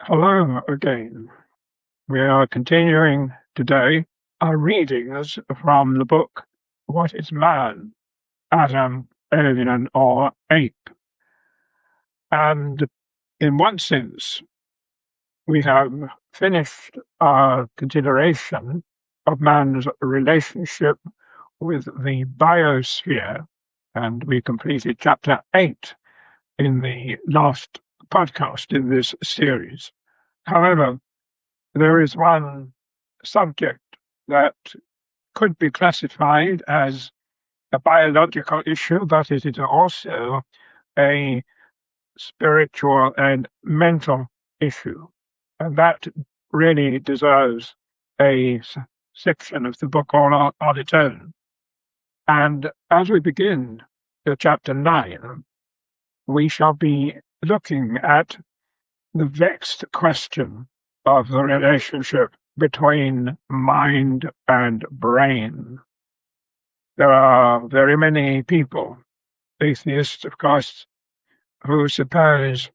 Hello again. We are continuing today our readings from the book What is Man? Adam, Alien, or Ape? And in one sense, we have finished our consideration of man's relationship with the biosphere, and we completed chapter 8 in the last podcast in this series. However, there is one subject that could be classified as a biological issue, but it is also a spiritual and mental issue. And that really deserves a section of the book all on its own. And as we begin chapter 9, we shall be looking at the vexed question of the relationship between mind and brain. There are very many people, atheists, of course, who suppose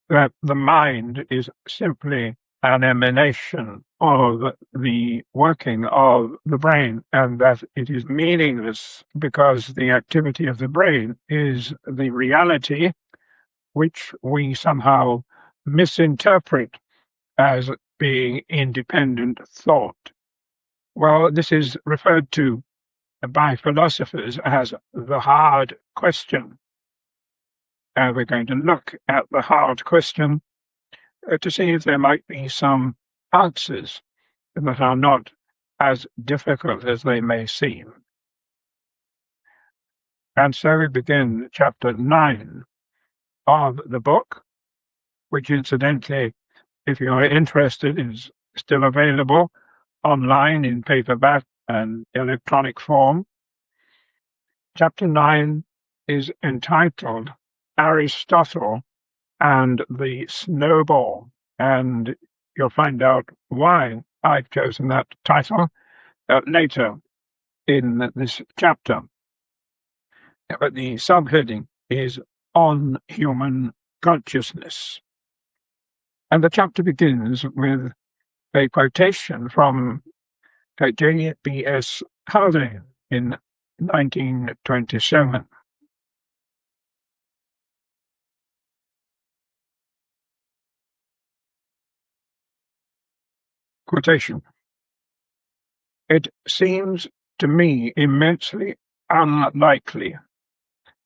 that the mind is simply an emanation of the working of the brain and that it is meaningless because the activity of the brain is the reality which we somehow misinterpret as being independent thought. Well, this is referred to by philosophers as the hard question. And we're going to look at the hard question to see if there might be some answers that are not as difficult as they may seem. And so we begin chapter 9 of the book, which incidentally, if you are interested, is still available online in paperback and electronic form. Chapter 9 is entitled Aristotle and the Snowball, and you'll find out why I've chosen that title later in this chapter. But the subheading is On Human Consciousness. And the chapter begins with a quotation from J.B.S. Haldane in 1927. Quotation. It seems to me immensely unlikely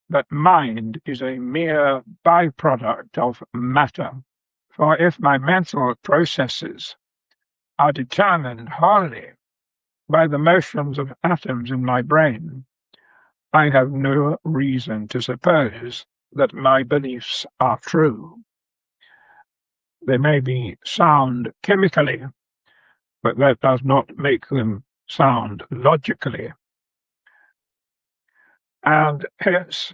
that mind is a mere byproduct of matter, for if my mental processes are determined wholly by the motions of atoms in my brain, I have no reason to suppose that my beliefs are true. They may be sound chemically, but that does not make them sound logically. And hence,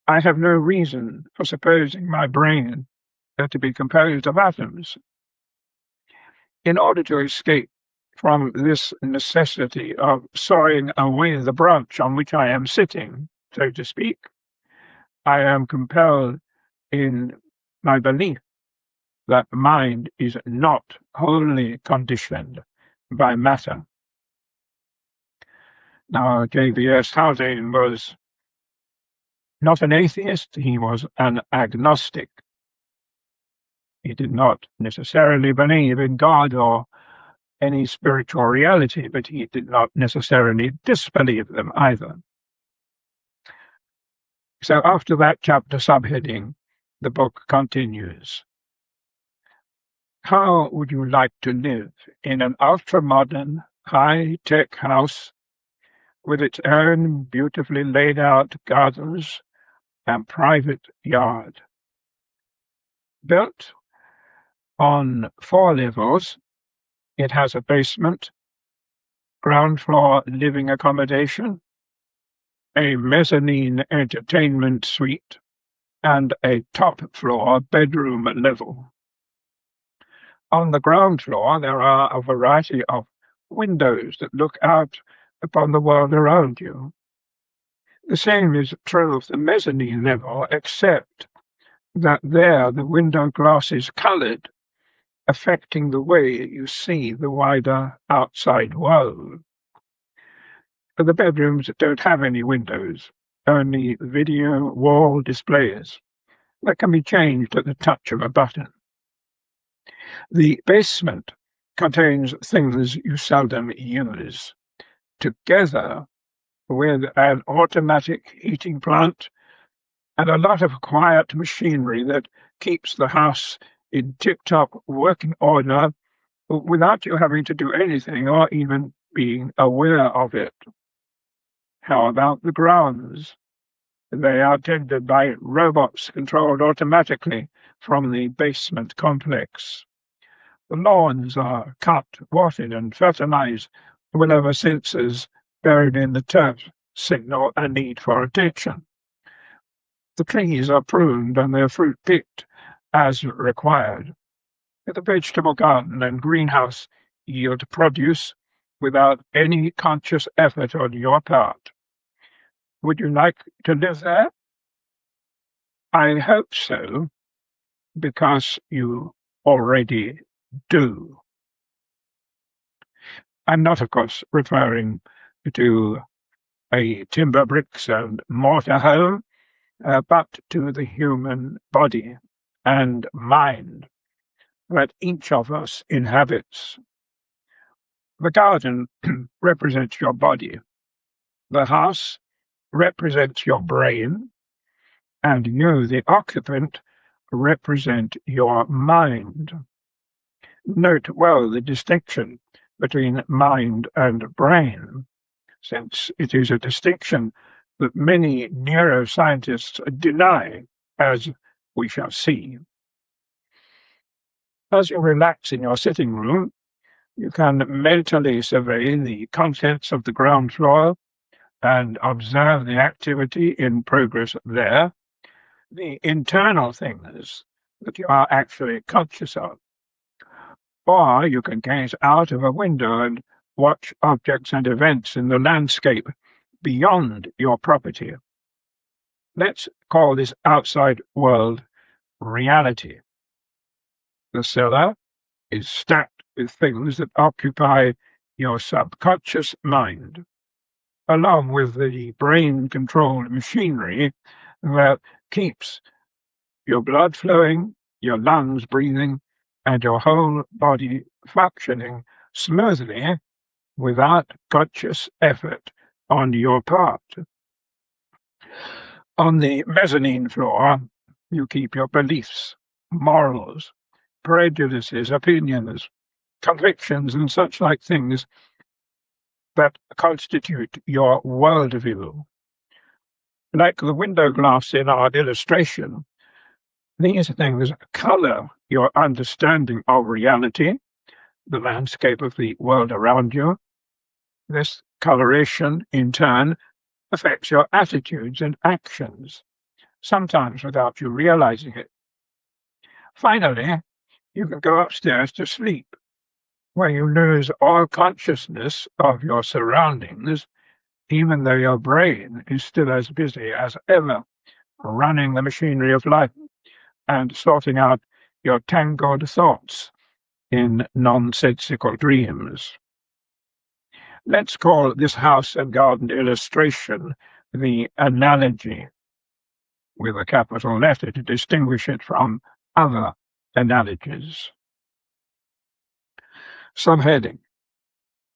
I have no reason for supposing my brain to be composed of atoms. In order to escape from this necessity of sawing away the branch on which I am sitting, so to speak, I am compelled in my belief that mind is not wholly conditioned by matter. Now, J.B.S. Haldane was not an atheist, he was an agnostic. He did not necessarily believe in God or any spiritual reality, but he did not necessarily disbelieve them either. So after that chapter subheading, the book continues. How would you like to live in an ultra-modern, high-tech house with its own beautifully laid-out gardens and private yard? Built on 4 levels, it has a basement, ground floor living accommodation, a mezzanine entertainment suite, and a top floor bedroom level. On the ground floor, there are a variety of windows that look out upon the world around you. The same is true of the mezzanine level, except that there the window glass is colored affecting the way you see the wider outside world. The bedrooms don't have any windows, only video wall displays that can be changed at the touch of a button. The basement contains things you seldom use, together with an automatic heating plant and a lot of quiet machinery that keeps the house in tip-top working order without you having to do anything or even being aware of it. How about the grounds? They are tended by robots controlled automatically from the basement complex. The lawns are cut, watered, and fertilized whenever sensors buried in the turf signal a need for attention. The trees are pruned and their fruit picked as required. The vegetable garden and greenhouse yield produce without any conscious effort on your part. Would you like to live there? I hope so, because you already do. I'm not, of course, referring to a timber bricks and mortar home, but to the human body and mind that each of us inhabits. The garden represents your body, the house represents your brain, and you, the occupant, represent your mind. Note well the distinction between mind and brain, since it is a distinction that many neuroscientists deny, as we shall see. As you relax in your sitting room, you can mentally survey the contents of the ground floor and observe the activity in progress there, the internal things that you are actually conscious of. Or you can gaze out of a window and watch objects and events in the landscape beyond your property. Let's call this outside world reality. The cellar is stacked with things that occupy your subconscious mind, along with the brain-controlled machinery that keeps your blood flowing, your lungs breathing, and your whole body functioning smoothly without conscious effort on your part. On the mezzanine floor, you keep your beliefs, morals, prejudices, opinions, convictions, and such like things that constitute your worldview. Like the window glass in our illustration, these things color your understanding of reality, the landscape of the world around you. This coloration, in turn, affects your attitudes and actions, sometimes without you realizing it. Finally, you can go upstairs to sleep, where you lose all consciousness of your surroundings, even though your brain is still as busy as ever, running the machinery of life and sorting out your tangled thoughts in nonsensical dreams. Let's call this house and garden illustration the analogy, with a capital letter to distinguish it from other analogies. Subheading: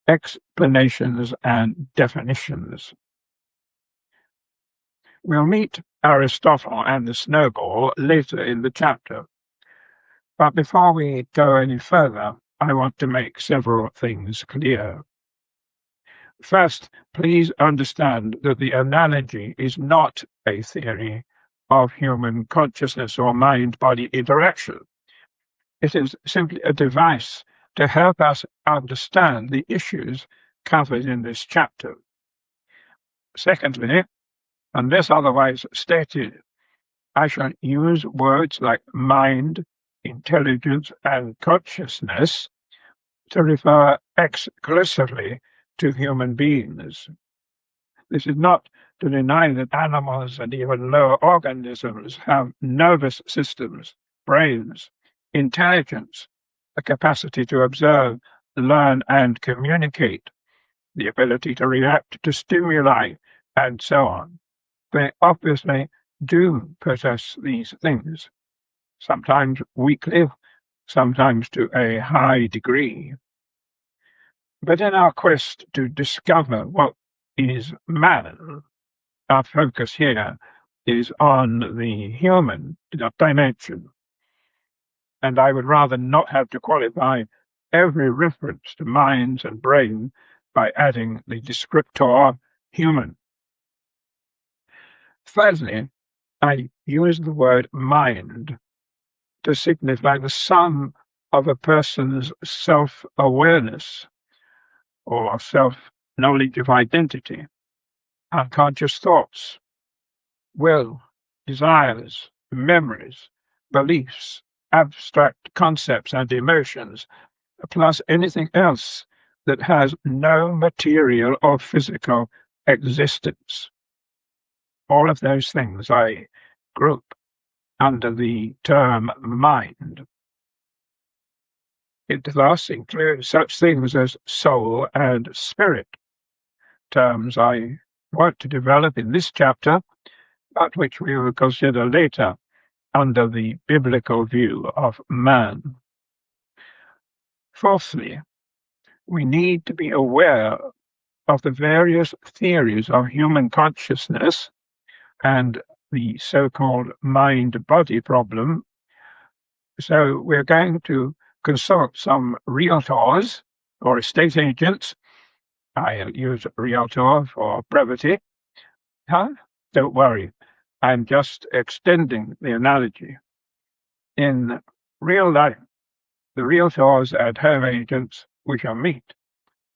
Explanations and definitions. We'll meet Aristotle and the snowball later in the chapter, but before we go any further, I want to make several things clear. First, please understand that the analogy is not a theory of human consciousness or mind-body interaction. It is simply a device to help us understand the issues covered in this chapter. Secondly, unless otherwise stated, I shall use words like mind, intelligence, and consciousness to refer exclusively to human beings. This is not to deny that animals and even lower organisms have nervous systems, brains, intelligence, the capacity to observe, learn, and communicate, the ability to react to stimuli, and so on. They obviously do possess these things, sometimes weakly, sometimes to a high degree. But in our quest to discover what is man, our focus here is on the human dimension, and I would rather not have to qualify every reference to minds and brain by adding the descriptor human. Thirdly, I use the word mind to signify the sum of a person's self-awareness or self-knowledge of identity, unconscious thoughts, will, desires, memories, beliefs, abstract concepts and emotions, plus anything else that has no material or physical existence. All of those things I group under the term mind. It thus includes such things as soul and spirit, terms I want to develop in this chapter, but which we will consider later under the biblical view of man. Fourthly, we need to be aware of the various theories of human consciousness and the so-called mind-body problem. So we're going to consult some realtors or estate agents. I use realtor for brevity. Don't worry, I'm just extending the analogy. In real life, the realtors and home agents we shall meet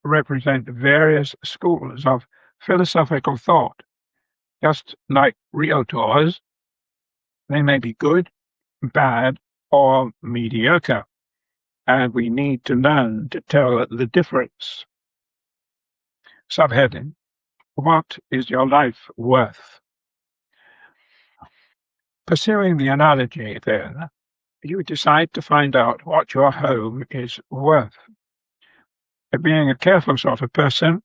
represent various schools of philosophical thought. Just like realtors, they may be good, bad, or mediocre, and we need to learn to tell the difference. Subheading: What is your life worth? Pursuing the analogy, then, you decide to find out what your home is worth. Being a careful sort of person,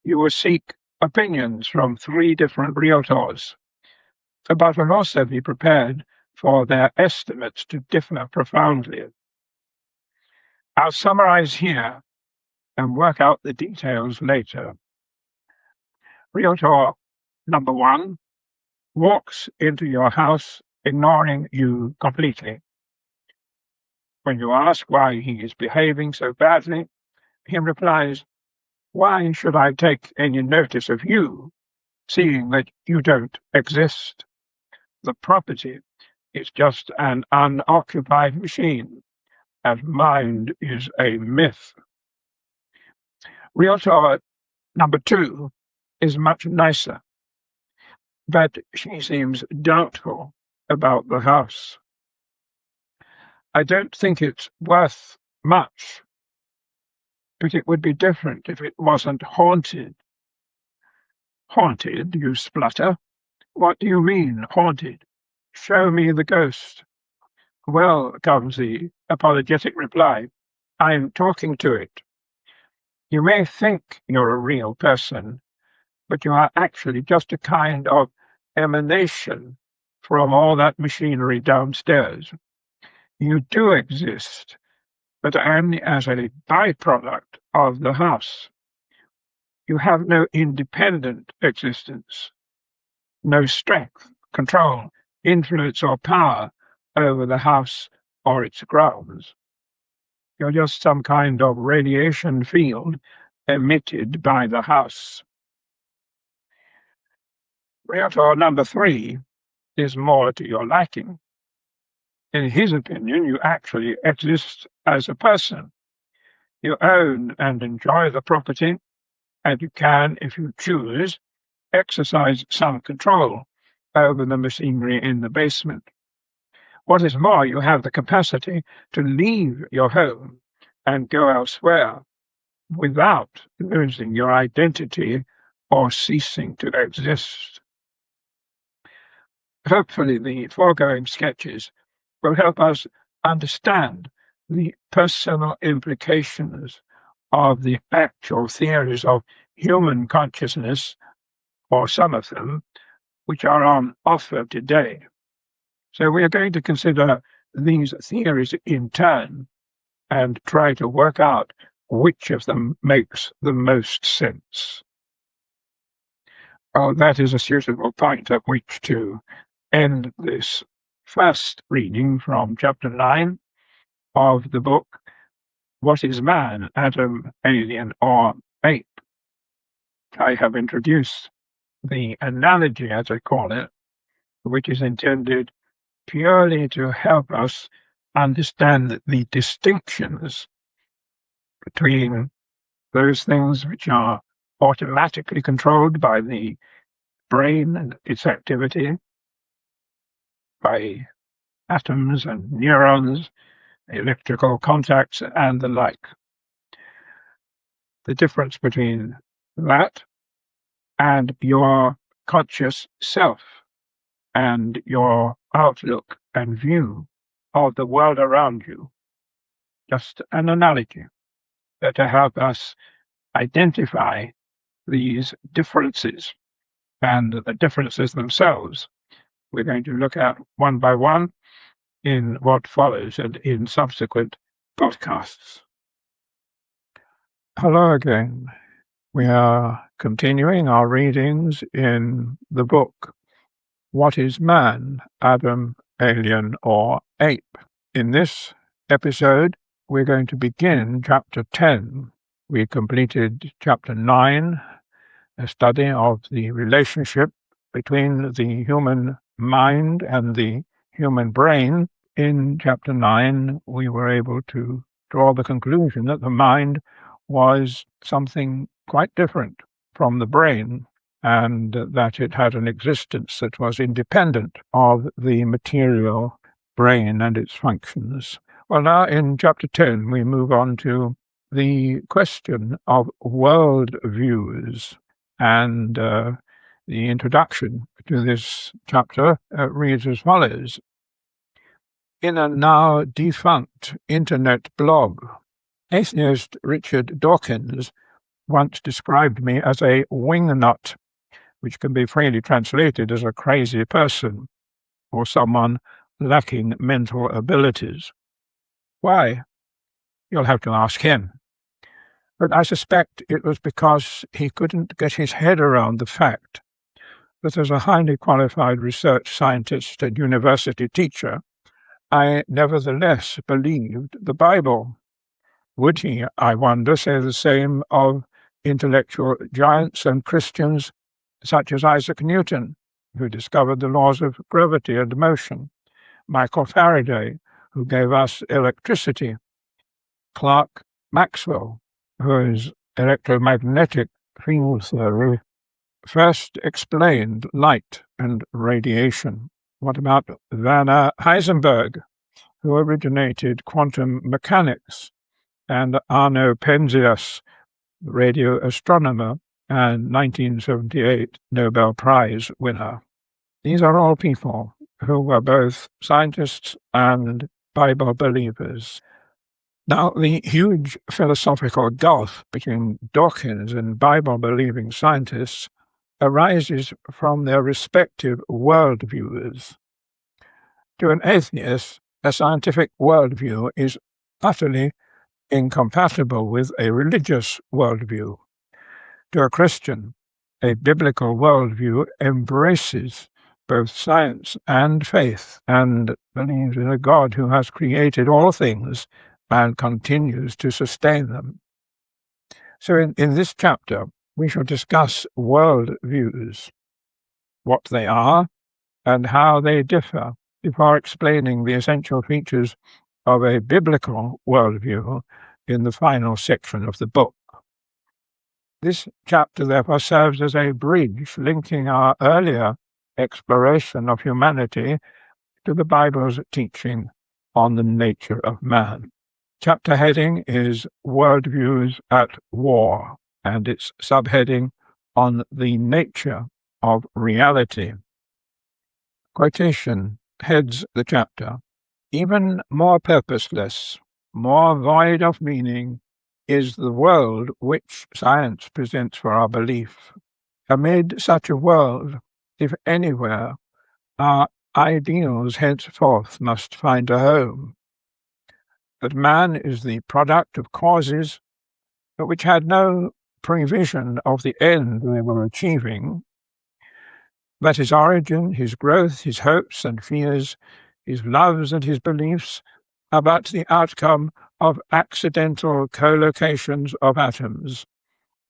you will seek opinions from 3 different realtors, but will also be prepared for their estimates to differ profoundly. I'll summarize here and work out the details later. Realtor number 1 walks into your house ignoring you completely. When you ask why he is behaving so badly, he replies, "Why should I take any notice of you, seeing that you don't exist? The property is just an unoccupied machine, and mind is a myth." Realtor number 2 is much nicer, but she seems doubtful about the house. "I don't think it's worth much, but it would be different if it wasn't haunted." "Haunted, you splutter? What do you mean, haunted? Show me the ghost." "Well," comes the apologetic reply, "I'm talking to it. You may think you're a real person, but you are actually just a kind of emanation from all that machinery downstairs. You do exist, but only as a byproduct of the house. You have no independent existence, no strength, control, influence, or power over the house or its grounds. You're just some kind of radiation field emitted by the house." Realtor number 3 is more to your liking. In his opinion, you actually exist as a person. You own and enjoy the property, and you can, if you choose, exercise some control over the machinery in the basement. What is more, you have the capacity to leave your home and go elsewhere without losing your identity or ceasing to exist. Hopefully, the foregoing sketches will help us understand the personal implications of the actual theories of human consciousness, or some of them, which are on offer today. So we are going to consider these theories in turn and try to work out which of them makes the most sense. Oh, that is a suitable point at which to end this first reading from chapter 9 of the book, What is Man, Atom, Alien, or Ape? I have introduced the analogy, as I call it, which is intended purely to help us understand the distinctions between those things which are automatically controlled by the brain and its activity, by atoms and neurons, electrical contacts, and the like. The difference between that and your conscious self and your outlook and view of the world around you. Just an analogy to help us identify these differences and the differences themselves. We're going to look at one by one in what follows and in subsequent podcasts. Hello again. We are continuing our readings in the book, What is Man, Adam, Alien, or Ape? In this episode, we're going to begin chapter 10. We completed chapter 9, a study of the relationship between the human mind and the human brain. In chapter 9, we were able to draw the conclusion that the mind was something quite different from the brain, and that it had an existence that was independent of the material brain and its functions. Well, now in chapter 10, we move on to the question of world views, and the introduction to this chapter reads as follows. In a now defunct internet blog, atheist Richard Dawkins once described me as a wingnut, which can be freely translated as a crazy person or someone lacking mental abilities. Why? You'll have to ask him. But I suspect it was because he couldn't get his head around the fact that as a highly qualified research scientist and university teacher, I nevertheless believed the Bible. Would he, I wonder, say the same of intellectual giants and Christians such as Isaac Newton, who discovered the laws of gravity and motion, Michael Faraday, who gave us electricity, Clerk Maxwell, whose electromagnetic field theory first explained light and radiation? What about Werner Heisenberg, who originated quantum mechanics, and Arno Penzias, radio astronomer and 1978 Nobel Prize winner? These are all people who were both scientists and Bible believers. Now, the huge philosophical gulf between Dawkins and Bible-believing scientists arises from their respective worldviews. To an atheist, a scientific worldview is utterly incompatible with a religious worldview. To a Christian, a biblical worldview embraces both science and faith and believes in a God who has created all things and continues to sustain them. So in this chapter, we shall discuss worldviews, what they are, and how they differ, before explaining the essential features of a biblical worldview in the final section of the book. This chapter, therefore, serves as a bridge linking our earlier exploration of humanity to the Bible's teaching on the nature of man. Chapter heading is Worldviews at War, and its subheading on the nature of reality. Quotation heads the chapter. Even more purposeless more void of meaning is the world which science presents for our belief. Amid such a world, if anywhere, our ideals henceforth must find a home. That man is the product of causes which had no prevision of the end they were achieving, that his origin, his growth, his hopes and fears, his loves and his beliefs are but the outcome of accidental collocations of atoms.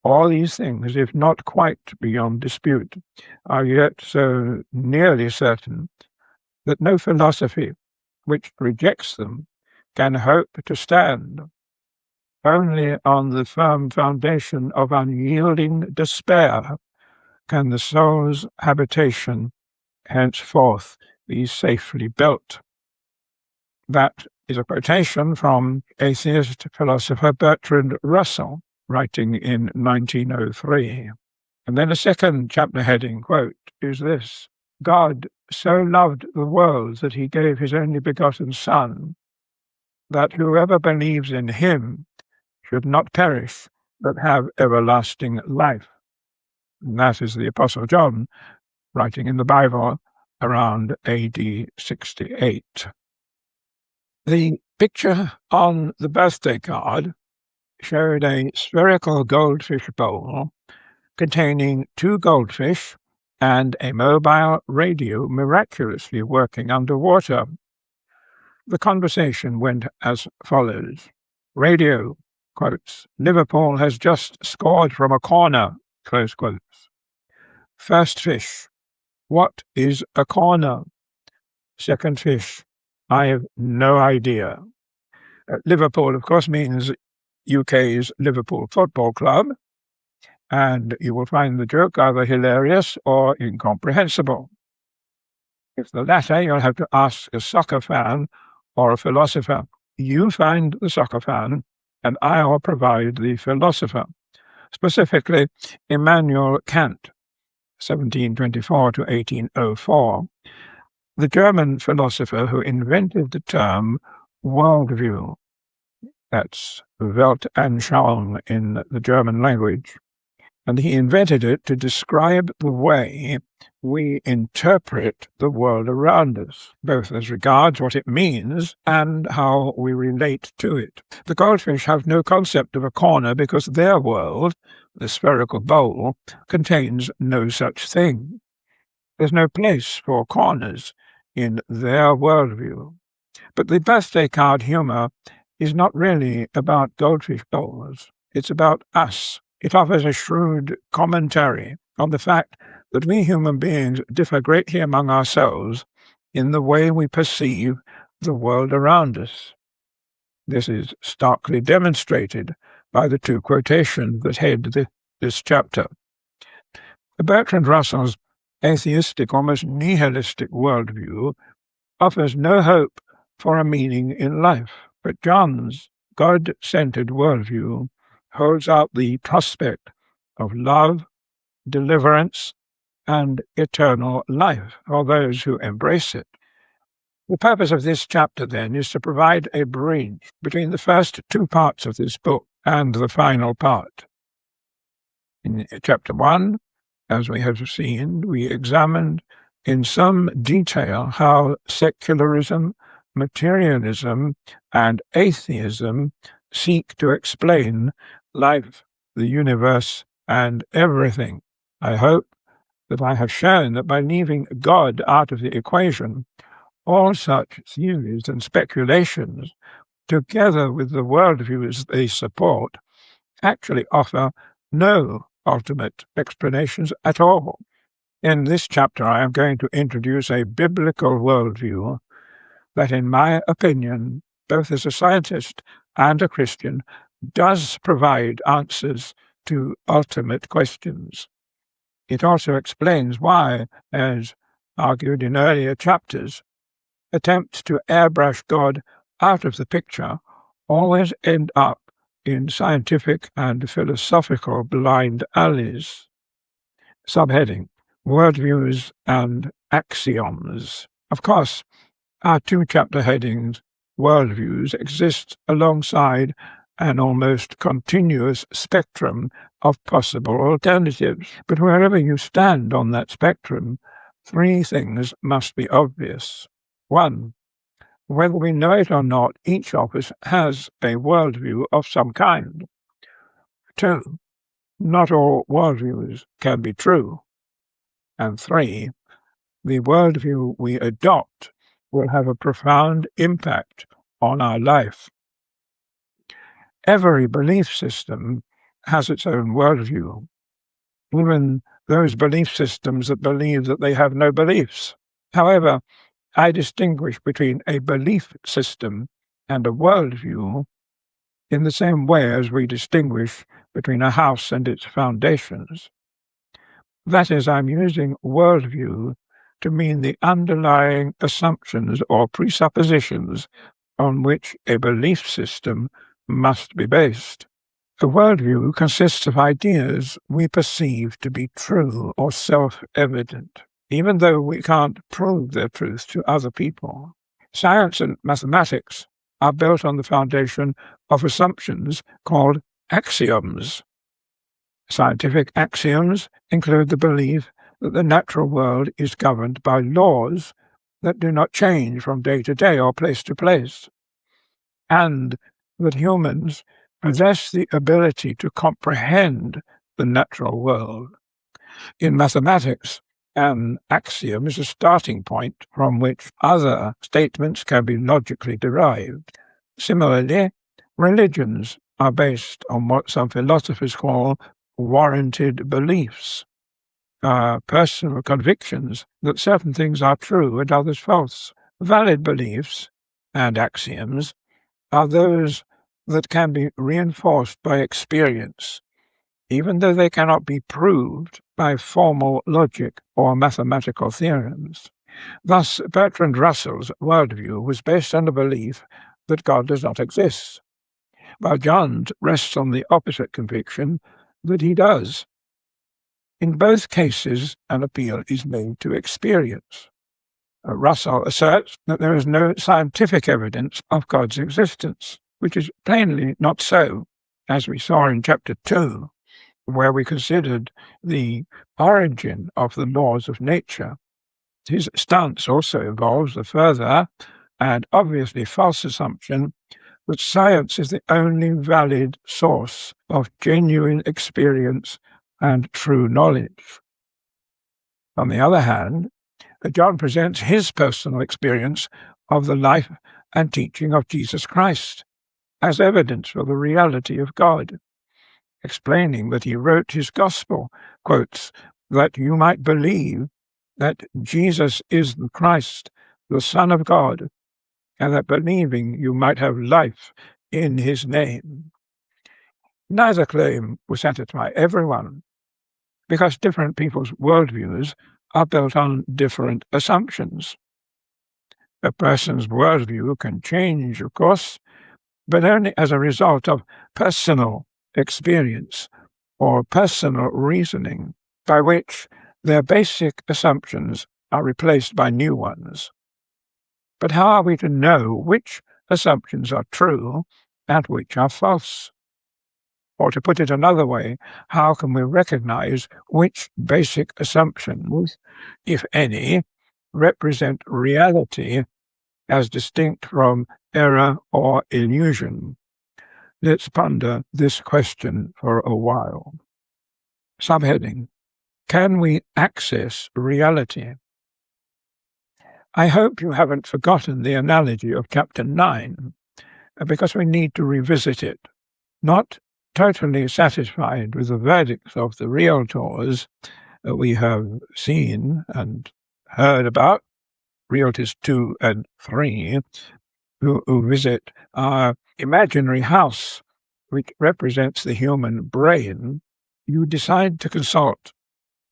All these things, if not quite beyond dispute, are yet so nearly certain that no philosophy which rejects them can hope to stand. Only on the firm foundation of unyielding despair can the soul's habitation henceforth be safely built. That is a quotation from atheist philosopher Bertrand Russell, writing in 1903. And then a second chapter heading quote is this: God so loved the world that he gave his only begotten Son, that whoever believes in him should not perish, but have everlasting life. And that is the Apostle John, writing in the Bible around AD 68. The picture on the birthday card showed a spherical goldfish bowl containing 2 goldfish and a mobile radio miraculously working underwater. The conversation went as follows. Radio, quotes, Liverpool has just scored from a corner, close quotes. First fish, what is a corner? Second fish, I have no idea. Liverpool, of course, means UK's Liverpool Football Club, and you will find the joke either hilarious or incomprehensible. If the latter, you'll have to ask a soccer fan or a philosopher. You find the soccer fan, and I'll provide the philosopher, specifically Immanuel Kant, 1724 to 1804, the German philosopher who invented the term worldview. That's Weltanschauung in the German language. And he invented it to describe the way we interpret the world around us, both as regards what it means and how we relate to it. The goldfish have no concept of a corner because their world, the spherical bowl, contains no such thing. There's no place for corners in their worldview. But the birthday card humor is not really about goldfish bowls. It's about us. It offers a shrewd commentary on the fact that we human beings differ greatly among ourselves in the way we perceive the world around us. This is starkly demonstrated by the 2 quotations that head this chapter. Bertrand Russell's atheistic, almost nihilistic worldview offers no hope for a meaning in life, but John's God-centered worldview holds out the prospect of love, deliverance, and eternal life for those who embrace it. The purpose of this chapter, then, is to provide a bridge between the first 2 parts of this book and the final part. In chapter 1, as we have seen, we examined in some detail how secularism, materialism, and atheism seek to explain life, the universe, and everything. I hope that I have shown that by leaving God out of the equation, all such theories and speculations, together with the worldviews they support, actually offer no ultimate explanations at all. In this chapter, I am going to introduce a biblical worldview that, in my opinion, both as a scientist and a Christian, does provide answers to ultimate questions. It also explains why, as argued in earlier chapters, attempts to airbrush God out of the picture always end up in scientific and philosophical blind alleys. Subheading: Worldviews and Axioms. Of course, our 2 chapter headings worldviews exist alongside an almost continuous spectrum of possible alternatives. But wherever you stand on that spectrum, three things must be obvious. One, whether we know it or not, each of us has a worldview of some kind. Two, not all worldviews can be true. And three, the worldview we adopt will have a profound impact on our life. Every belief system has its own worldview, even those belief systems that believe that they have no beliefs. However, I distinguish between a belief system and a worldview in the same way as we distinguish between a house and its foundations. That is, I'm using worldview to mean the underlying assumptions or presuppositions on which a belief system must be based. A worldview consists of ideas we perceive to be true or self-evident, even though we can't prove their truth to other people. Science and mathematics are built on the foundation of assumptions called axioms. Scientific axioms include the belief that the natural world is governed by laws that do not change from day to day or place to place, and that humans possess the ability to comprehend the natural world. In mathematics, an axiom is a starting point from which other statements can be logically derived. Similarly, religions are based on what some philosophers call warranted beliefs, personal convictions that certain things are true and others false. Valid beliefs and axioms are those that can be reinforced by experience, even though they cannot be proved by formal logic or mathematical theorems. Thus, Bertrand Russell's worldview was based on the belief that God does not exist, while John's rests on the opposite conviction that he does. In both cases, an appeal is made to experience. Russell asserts that there is no scientific evidence of God's existence, which is plainly not so, as we saw in chapter 2, where we considered the origin of the laws of nature. His stance also involves the further and obviously false assumption that science is the only valid source of genuine experience and true knowledge. On the other hand, John presents his personal experience of the life and teaching of Jesus Christ as evidence for the reality of God, explaining that he wrote his gospel, quotes, that you might believe that Jesus is the Christ, the Son of God, and that believing you might have life in his name. Neither claim will satisfy everyone, because different people's worldviews are built on different assumptions. A person's worldview can change, of course, but only as a result of personal experience or personal reasoning, by which their basic assumptions are replaced by new ones. But how are we to know which assumptions are true and which are false? Or to put it another way, how can we recognize which basic assumptions, if any, represent reality as distinct from error or illusion? Let's ponder this question for a while. Subheading: Can we access reality? I hope you haven't forgotten the analogy of chapter 9, because we need to revisit it, not totally satisfied with the verdicts of the realtors that we have seen and heard about, realtors 2 and 3, who visit our imaginary house, which represents the human brain. You decide to consult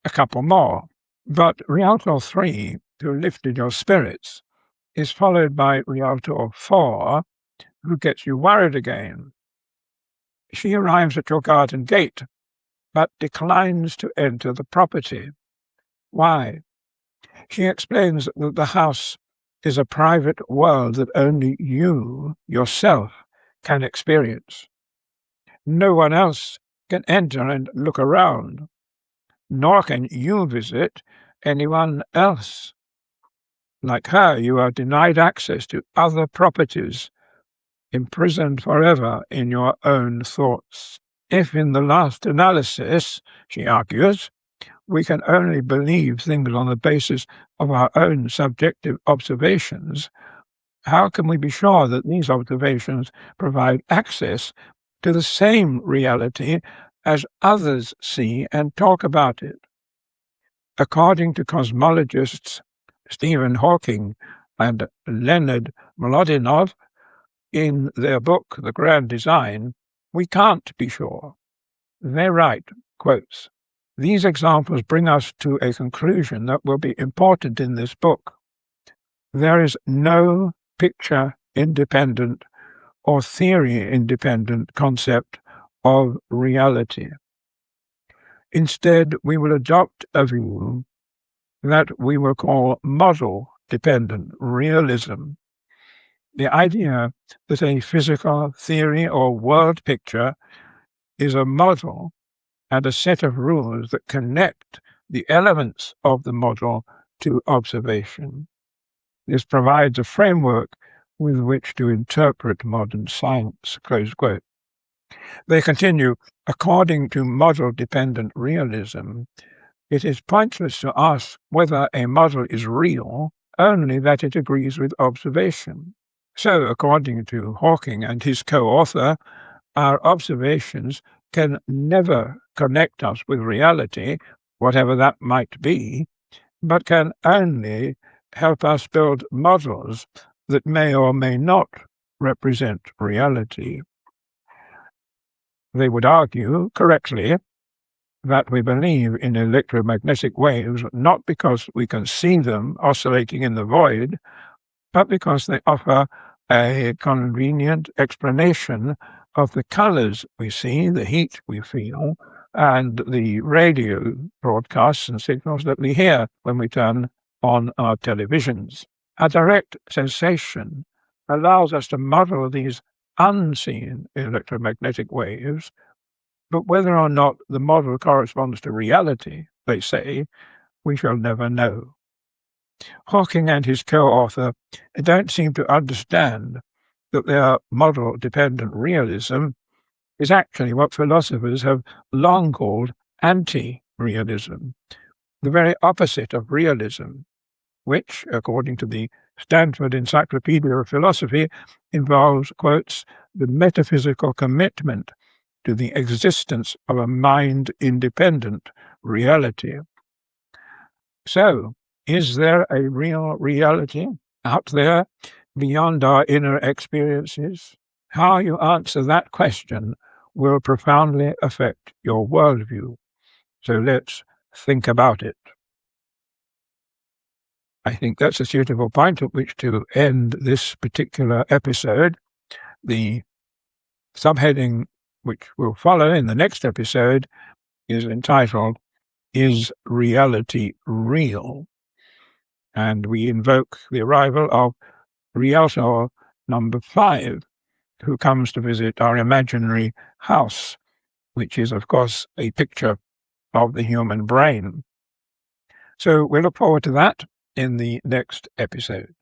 a couple more. But Realtor 3, who lifted your spirits, is followed by Realtor 4, who gets you worried again. She arrives at your garden gate, but declines to enter the property. Why? She explains that the house is a private world that only you, yourself, can experience. No one else can enter and look around, nor can you visit anyone else. Like her, you are denied access to other properties, imprisoned forever in your own thoughts. If in the last analysis, she argues, we can only believe things on the basis of our own subjective observations, how can we be sure that these observations provide access to the same reality as others see and talk about it? According to cosmologists Stephen Hawking and Leonard Mlodinov, in their book The Grand Design, we can't be sure. They write, quotes, "These examples bring us to a conclusion that will be important in this book. There is no picture-independent or theory-independent concept of reality. Instead, we will adopt a view that we will call model-dependent realism. The idea that a physical theory or world picture is a model and a set of rules that connect the elements of the model to observation. This provides a framework with which to interpret modern science." Close quote. They continue, according to model-dependent realism, it is pointless to ask whether a model is real, only that it agrees with observation. So, according to Hawking and his co-author, our observations can never connect us with reality, whatever that might be, but can only help us build models that may or may not represent reality. They would argue, correctly, that we believe in electromagnetic waves not because we can see them oscillating in the void, but because they offer a convenient explanation of the colors we see, the heat we feel, and the radio broadcasts and signals that we hear when we turn on our televisions. A direct sensation allows us to model these unseen electromagnetic waves, but whether or not the model corresponds to reality, they say, we shall never know. Hawking and his co-author don't seem to understand that their model-dependent realism is actually what philosophers have long called anti-realism, the very opposite of realism, which, according to the Stanford Encyclopedia of Philosophy, involves, quotes, the metaphysical commitment to the existence of a mind-independent reality. So, is there a real reality out there beyond our inner experiences? How you answer that question will profoundly affect your worldview. So let's think about it. I think that's a suitable point at which to end this particular episode. The subheading which will follow in the next episode is entitled, "Is Reality Real?" And we invoke the arrival of Realtor number 5, who comes to visit our imaginary house, which is, of course, a picture of the human brain. So we look forward to that in the next episode.